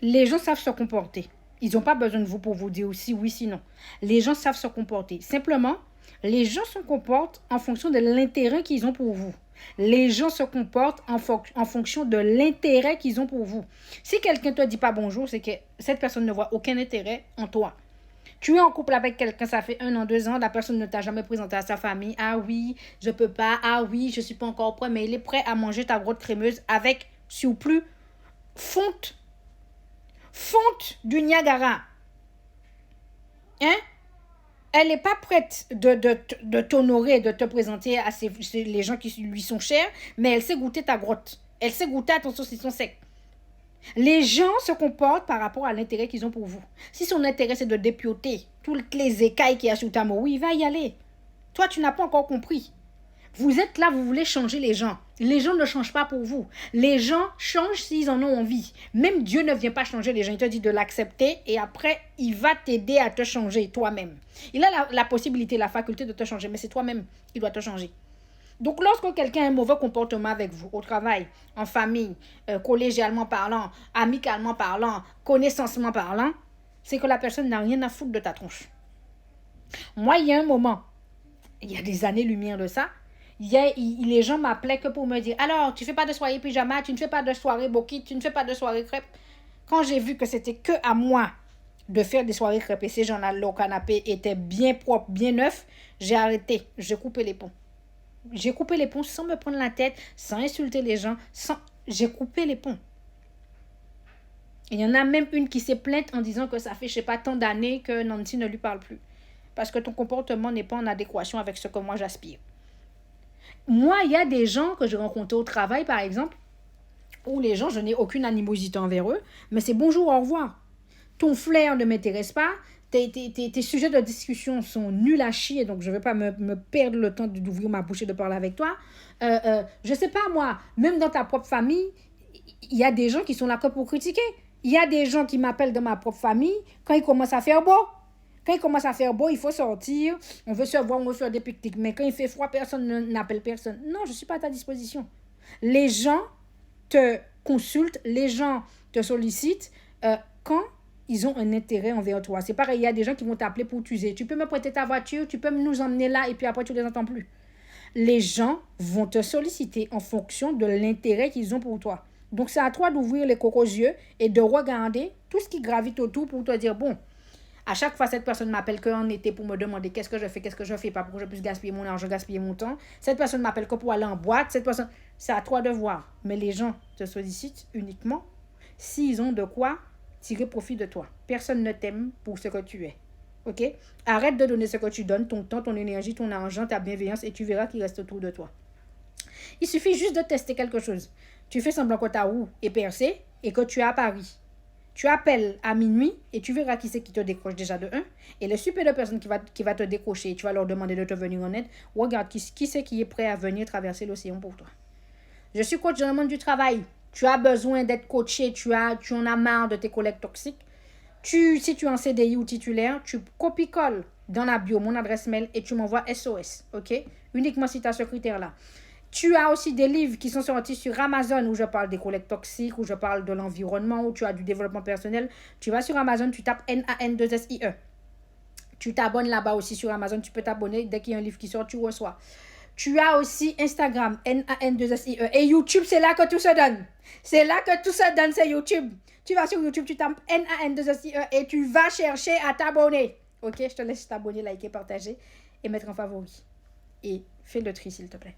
Les gens savent se comporter. Ils n'ont pas besoin de vous pour vous dire aussi oui, sinon. Les gens savent se comporter. Simplement, les gens se comportent en fonction de l'intérêt qu'ils ont pour vous. Les gens se comportent en fonction de l'intérêt qu'ils ont pour vous. Si quelqu'un ne te dit pas bonjour, c'est que cette personne ne voit aucun intérêt en toi. Tu es en couple avec quelqu'un, ça fait 1 an, 2 ans, la personne ne t'a jamais présenté à sa famille. Ah oui, je peux pas. Ah oui, je suis pas encore prêt, mais il est prêt à manger ta grotte crémeuse avec surplus fonte du Niagara. Hein? Elle n'est pas prête de t'honorer, de te présenter à les gens qui lui sont chers, mais elle sait goûter ta grotte. Elle sait goûter à ton saucisson sec. Les gens se comportent par rapport à l'intérêt qu'ils ont pour vous. Si son intérêt, c'est de dépioter toutes les écailles qu'il y a sur ta main, oui, il va y aller. Toi, tu n'as pas encore compris. Vous êtes là, vous voulez changer les gens. Les gens ne changent pas pour vous. Les gens changent s'ils en ont envie. Même Dieu ne vient pas changer les gens. Il te dit de l'accepter et après, il va t'aider à te changer toi-même. Il a la possibilité, la faculté de te changer, mais c'est toi-même qui dois te changer. Donc, lorsque quelqu'un a un mauvais comportement avec vous, au travail, en famille, collégialement parlant, amicalement parlant, connaissancement parlant, c'est que la personne n'a rien à foutre de ta tronche. Moi, il y a un moment, il y a des années-lumière de ça, les gens m'appelaient que pour me dire, alors, tu ne fais pas de soirée pyjama, tu ne fais pas de soirée bokit, tu ne fais pas de soirée crêpe. Quand j'ai vu que c'était que à moi de faire des soirées crêpes et ces gens-là, leur canapé était bien propre, bien neuf, j'ai arrêté, j'ai coupé les ponts. J'ai coupé les ponts sans me prendre la tête, sans insulter les gens, j'ai coupé les ponts. Il y en a même une qui s'est plainte en disant que ça fait, je sais pas, tant d'années que Nancy ne lui parle plus. Parce que ton comportement n'est pas en adéquation avec ce que moi j'aspire. Moi, il y a des gens que j'ai rencontrés au travail, par exemple, où les gens, je n'ai aucune animosité envers eux, mais c'est bonjour, au revoir. Ton flair ne m'intéresse pas, tes sujets de discussion sont nuls à chier, donc je ne vais pas me perdre le temps d'ouvrir ma bouche et de parler avec toi. Je ne sais pas, moi, même dans ta propre famille, il y a des gens qui sont là que pour critiquer. Il y a des gens qui m'appellent dans ma propre famille quand il commence à faire beau. Quand il commence à faire beau, il faut sortir, on veut se voir, on veut faire des pique-niques. Mais quand il fait froid, personne n'appelle personne. Non, je ne suis pas à ta disposition. Les gens te consultent, les gens te sollicitent quand ils ont un intérêt envers toi. C'est pareil, il y a des gens qui vont t'appeler pour t'user. Tu peux me prêter ta voiture, tu peux nous emmener là et puis après tu ne les entends plus. Les gens vont te solliciter en fonction de l'intérêt qu'ils ont pour toi. Donc c'est à toi d'ouvrir les cocos yeux et de regarder tout ce qui gravite autour pour te dire, bon, à chaque fois, cette personne m'appelle qu'en été pour me demander qu'est-ce que je fais pas pour que je puisse gaspiller mon argent, gaspiller mon temps. Cette personne m'appelle que pour aller en boîte. Cette personne, c'est à toi de voir. Mais les gens te sollicitent uniquement s'ils ont de quoi tirer profit de toi. Personne ne t'aime pour ce que tu es. Ok? Arrête de donner ce que tu donnes, ton temps, ton énergie, ton argent, ta bienveillance et tu verras qu'il reste autour de toi. Il suffit juste de tester quelque chose. Tu fais semblant que ta roue est percée et que tu es à Paris. Tu appelles à minuit et tu verras qui c'est qui te décroche déjà de 1. Et le super de personnes qui va te décrocher, tu vas leur demander de te venir en aide. Regarde qui c'est qui est prêt à venir traverser l'océan pour toi. Je suis coach dans le monde du travail. Tu as besoin d'être coaché, tu en as marre de tes collègues toxiques. Si tu es en CDI ou titulaire, tu copie-colles dans la bio mon adresse mail et tu m'envoies SOS. Ok? Uniquement si tu as ce critère-là. Tu as aussi des livres qui sont sortis sur Amazon où je parle des collègues toxiques, où je parle de l'environnement, où tu as du développement personnel. Tu vas sur Amazon, tu tapes NAN2SIE. Tu t'abonnes là-bas aussi sur Amazon. Tu peux t'abonner. Dès qu'il y a un livre qui sort, tu reçois. Tu as aussi Instagram, NAN2SIE. Et YouTube, c'est là que tout se donne. C'est là que tout se donne, c'est YouTube. Tu vas sur YouTube, tu tapes NAN2SIE et tu vas chercher à t'abonner. Ok, je te laisse t'abonner, liker, partager et mettre en favori. Et fais le tri, s'il te plaît.